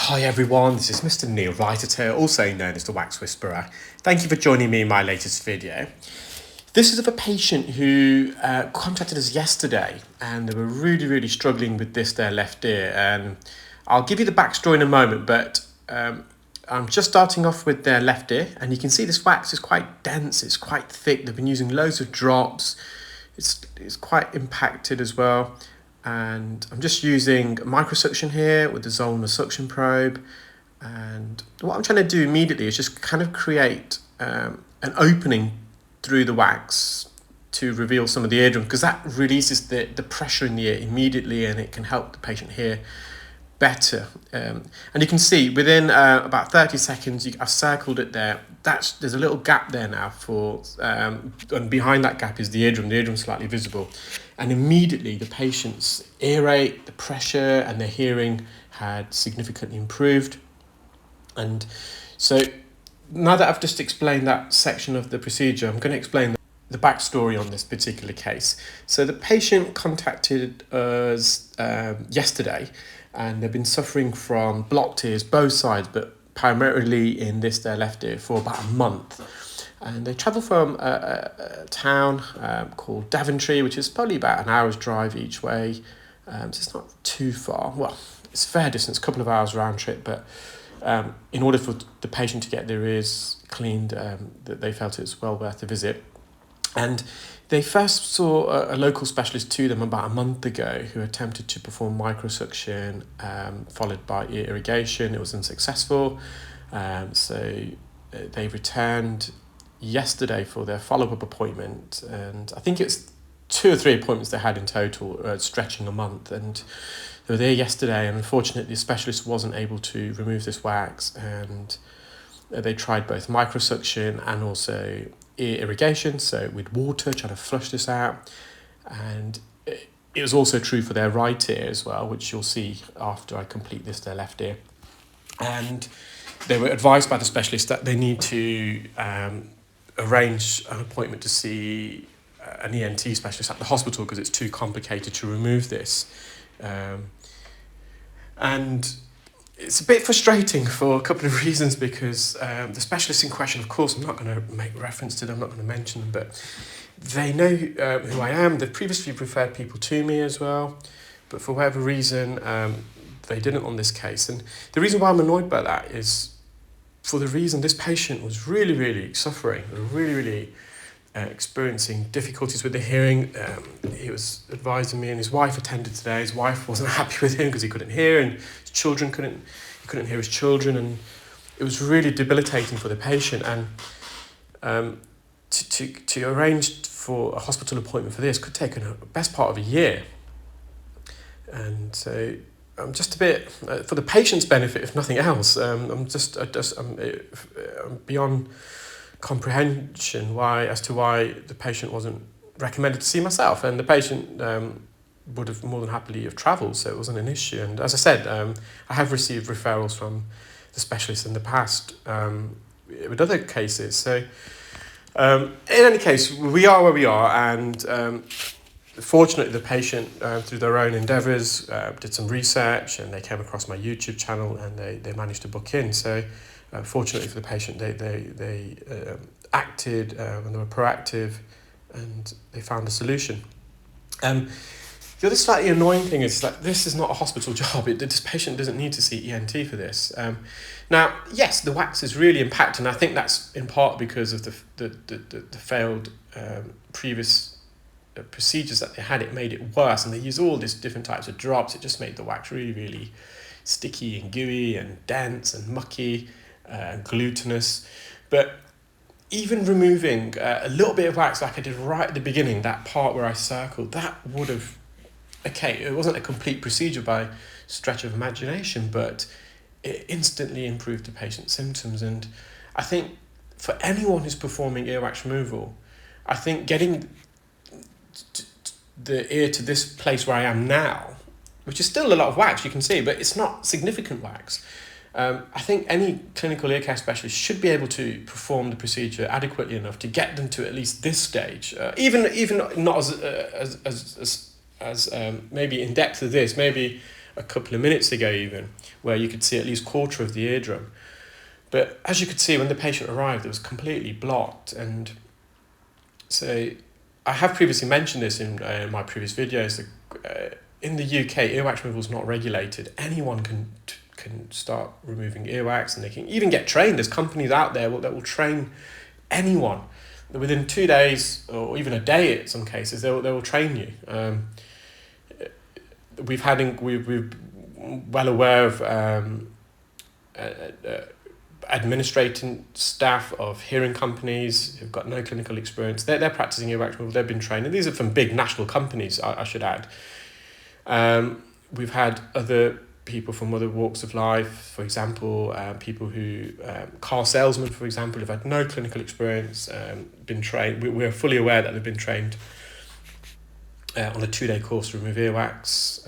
Hi everyone, this is Mr Neel Raithatha, also known as the Wax Whisperer. Thank you for joining me in my latest video. This is of a patient who contacted us yesterday and they were really struggling with their left ear. And I'll give you the backstory in a moment, but I'm just starting off with their left ear, and you can see this wax is quite dense, it's quite thick. They've been using loads of drops. It's quite impacted as well. And I'm just using microsuction here with the Zollner suction probe. And what I'm trying to do immediately is just kind of create an opening through the wax to reveal some of the eardrum, because that releases the pressure in the ear immediately and it can help the patient hear better. And you can see within about 30 seconds, I've circled it there. There's a little gap there now and behind that gap is the eardrum slightly visible. And immediately the patient's earache, the pressure and their hearing had significantly improved. And so now that I've just explained that section of the procedure, I'm going to explain the backstory on this particular case. So the patient contacted us yesterday, and they've been suffering from blocked ears, both sides, but primarily in their left ear for about a month. And they travel from a town called Daventry, which is probably about an hour's drive each way. So it's not too far. Well, it's a fair distance, a couple of hours round trip, but in order for the patient to get their ears cleaned, that they felt it was well worth a visit. And they first saw a local specialist to them about a month ago who attempted to perform microsuction, followed by ear irrigation. It was unsuccessful. So they returned yesterday for their follow-up appointment, and I think it's 2 or 3 appointments they had in total, stretching a month. And they were there yesterday, and unfortunately the specialist wasn't able to remove this wax, and they tried both microsuction and also ear irrigation, so with water, trying to flush this out. And it was also true for their right ear as well, which you'll see after I complete their left ear. And they were advised by the specialist that they need to arrange an appointment to see an ENT specialist at the hospital because it's too complicated to remove this. And it's a bit frustrating for a couple of reasons, because the specialists in question, of course, I'm not going to make reference to them, I'm not going to mention them, but they know who I am. They've previously referred people to me as well, but for whatever reason, they didn't on this case. And the reason why I'm annoyed by that is for the reason this patient was really suffering, really experiencing difficulties with the hearing. He was advising me, and his wife attended today. His wife wasn't happy with him because he couldn't hear, and his children couldn't hear his children, and it was really debilitating for the patient. And to arrange for a hospital appointment for this could take a best part of a year. And so I'm just a bit, for the patient's benefit, if nothing else, I'm beyond comprehension as to why the patient wasn't recommended to see myself. And the patient would have more than happily have travelled, so it wasn't an issue. And as I said, I have received referrals from the specialists in the past with other cases. So in any case, we are where we are, and fortunately the patient, through their own endeavours, did some research, and they came across my YouTube channel, and they managed to book in. So fortunately for the patient, they acted and they were proactive, and they found a solution. The other slightly annoying thing is that this is not a hospital job. This patient doesn't need to see ENT for this. Now, yes, the wax is really impacting, and I think that's in part because of the failed previous procedures that they had. It made it worse, and they used all these different types of drops. It just made the wax really sticky and gooey and dense and mucky and glutinous. But even removing a little bit of wax like I did right at the beginning, that part where I circled, that would have, okay, it wasn't a complete procedure by stretch of imagination, but it instantly improved the patient's symptoms. And I think for anyone who's performing earwax removal, I think getting the ear to this place where I am now, which is still a lot of wax, you can see, but it's not significant wax. I think any clinical ear care specialist should be able to perform the procedure adequately enough to get them to at least this stage, even not as maybe in depth of this, maybe a couple of minutes ago even, where you could see at least a quarter of the eardrum. But as you could see, when the patient arrived, it was completely blocked. And so I have previously mentioned this in my previous videos, that in the UK, earwax removal is not regulated. Anyone can start removing earwax, and they can even get trained. There's companies out there that will train anyone. Within 2 days, or even a day in some cases, they will train you. We're well aware of administrating staff of hearing companies who've got no clinical experience. They're practicing earwax removal. They've been trained, and these are from big national companies, I should add. We've had other people from other walks of life, for example, people who, car salesmen, for example, who've had no clinical experience, been trained. We're fully aware that they've been trained on a 2-day course to remove earwax.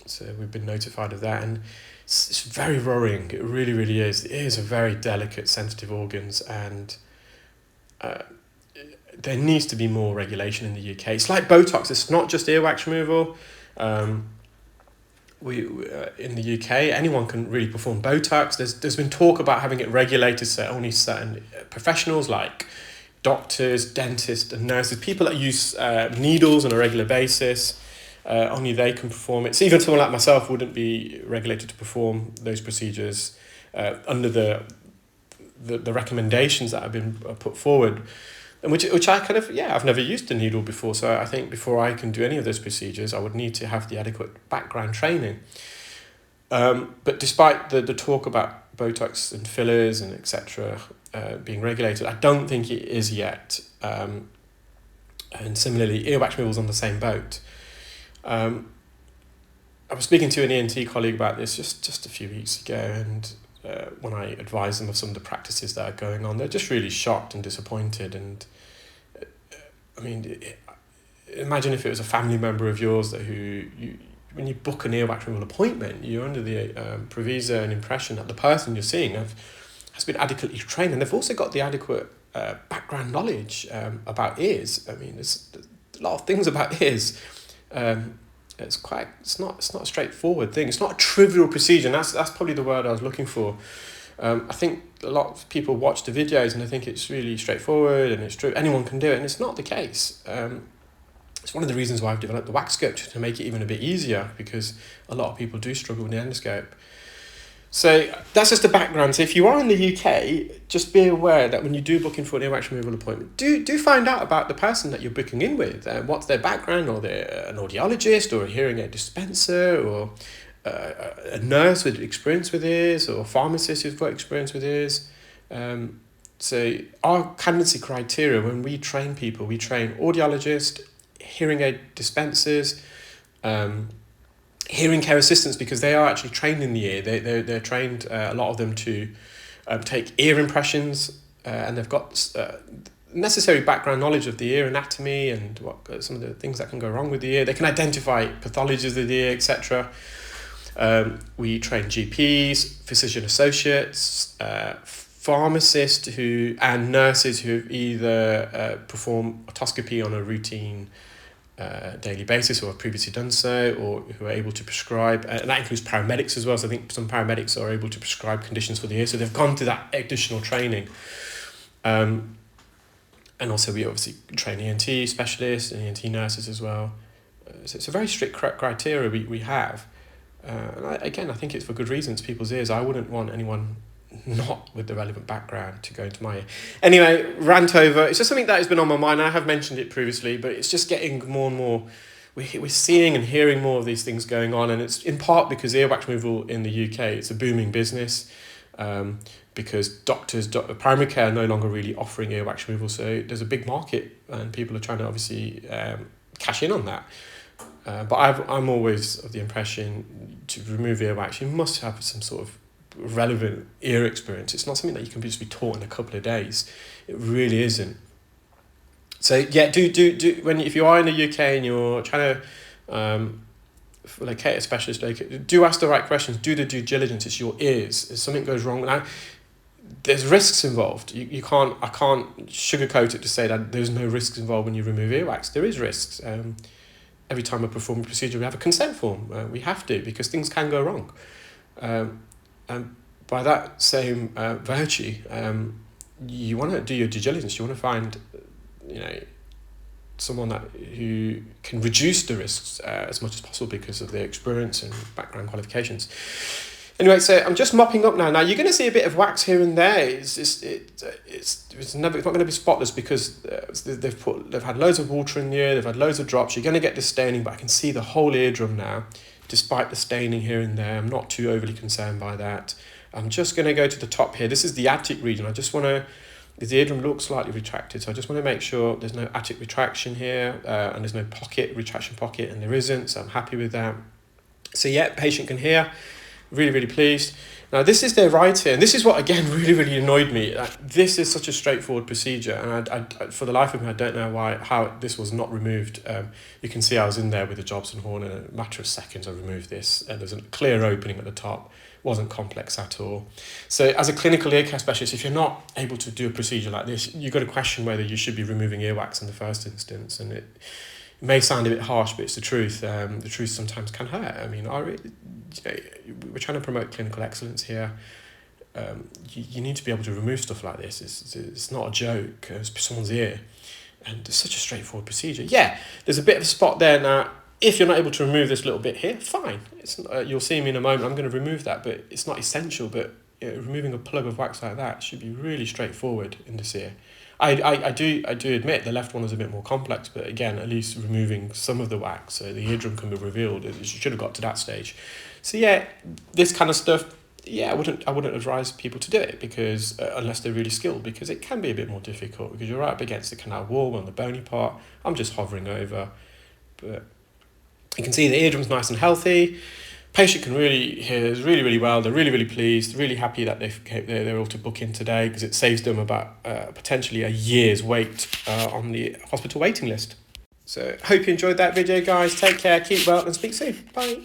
So we've been notified of that, and it's very worrying. It really, really is. The ears are very delicate, sensitive organs, and there needs to be more regulation in the UK. It's like Botox. It's not just earwax removal. In the UK, anyone can really perform Botox. There's been talk about having it regulated so only certain professionals like doctors, dentists and nurses, people that use needles on a regular basis, only they can perform it. So even someone like myself wouldn't be regulated to perform those procedures under the recommendations that have been put forward. And which I kind of, I've never used a needle before, so I think before I can do any of those procedures, I would need to have the adequate background training. But despite the talk about Botox and fillers and etc. Being regulated, I don't think it is yet. And similarly, earwax removal is on the same boat. I was speaking to an ENT colleague about this just a few weeks ago, and when I advise them of some of the practices that are going on, they're just really shocked and disappointed. And I mean, imagine if it was a family member of yours when you book an earwax removal appointment, you're under the proviso and impression that the person you're seeing has been adequately trained, and they've also got the adequate background knowledge about ears. I mean, there's a lot of things about ears. It's not a straightforward thing. It's not a trivial procedure, and that's probably the word I was looking for. I think a lot of people watch the videos and they think it's really straightforward and it's true, anyone can do it, and it's not the case. It's one of the reasons why I've developed the wax scope, to make it even a bit easier, because a lot of people do struggle with the endoscope. So that's just the background. So if you are in the UK, just be aware that when you do book in for an earwax removal appointment, do find out about the person that you're booking in with. What's their background, or they're an audiologist, or a hearing aid dispenser, or a nurse with experience with ears, or a pharmacist who's got experience with ears. So our candidacy criteria when we train people, we train audiologists, hearing aid dispensers, hearing care assistants, because they are actually trained in the ear. They're trained, a lot of them, to take ear impressions, and they've got necessary background knowledge of the ear anatomy and what some of the things that can go wrong with the ear. They can identify pathologies of the ear, etc. We train GPs, physician associates, pharmacists and nurses who either perform otoscopy on a routine daily basis, or have previously done so, or who are able to prescribe, and that includes paramedics as well. So I think some paramedics are able to prescribe conditions for the ear, so they've gone through that additional training. And also we obviously train ENT specialists and ENT nurses as well. So it's a very strict criteria we have. And I think it's for good reasons. People's ears, I wouldn't want anyone not with the relevant background to go into my ear. Anyway, rant over. It's just something that has been on my mind. I have mentioned it previously, but it's just getting more and more. We're seeing and hearing more of these things going on, and it's in part because earwax removal in the UK, it's a booming business, because doctors, primary care are no longer really offering earwax removal, so there's a big market, and people are trying to obviously cash in on that. But I'm always of the impression, to remove earwax, you must have some sort of relevant ear experience. It's not something that you can just be taught in a couple of days. It really isn't. So yeah, if you are in the UK and you're trying to locate a specialist, do ask the right questions. Do the due diligence. It's your ears. If something goes wrong now, there's risks involved. I can't sugarcoat it to say that there's no risks involved when you remove earwax. There is risks. every time I perform a procedure, we have a consent form. We have to, because things can go wrong. And by that same virtue, you want to do your due diligence. You want to find, someone who can reduce the risks as much as possible because of their experience and background qualifications. Anyway, so I'm just mopping up now. Now you're going to see a bit of wax here and there. It's not going to be spotless because they've had loads of water in the ear. They've had loads of drops. You're going to get this staining, but I can see the whole eardrum now, despite the staining here and there. I'm not too overly concerned by that. I'm just going to go to the top here. This is the attic region. I just want to. The eardrum looks slightly retracted, so I just want to make sure there's no attic retraction here, and there's no retraction pocket, and there isn't, so I'm happy with that. So yeah, patient can hear. Really, really pleased. Now this is their right ear, and this is what again really annoyed me. This is such a straightforward procedure, and I for the life of me I don't know how this was not removed. You can see I was in there with the Jobson horn, and in a matter of seconds I removed this, and there's a clear opening at the top. Wasn't complex at all. So as a clinical ear care specialist, if you're not able to do a procedure like this, you've got to question whether you should be removing earwax in the first instance. And it may sound a bit harsh, but it's the truth. The truth sometimes can hurt. I mean, we're trying to promote clinical excellence here. You need to be able to remove stuff like this. It's not a joke. It's someone's ear. And it's such a straightforward procedure. Yeah, there's a bit of a spot there now. If you're not able to remove this little bit here, fine. You'll see me in a moment. I'm going to remove that, but it's not essential. But removing a plug of wax like that should be really straightforward in this ear. I do admit the left one is a bit more complex, but again, at least removing some of the wax so the eardrum can be revealed. You should have got to that stage. So yeah, this kind of stuff. Yeah, I wouldn't advise people to do it because unless they're really skilled, because it can be a bit more difficult because you're right up against the canal wall on the bony part. I'm just hovering over, but. You can see the eardrum's nice and healthy. Patient can really hear really well. They're really pleased, really happy that they're able to book in today because it saves them about potentially a year's wait on the hospital waiting list. So hope you enjoyed that video, guys. Take care, keep well, and speak soon. Bye.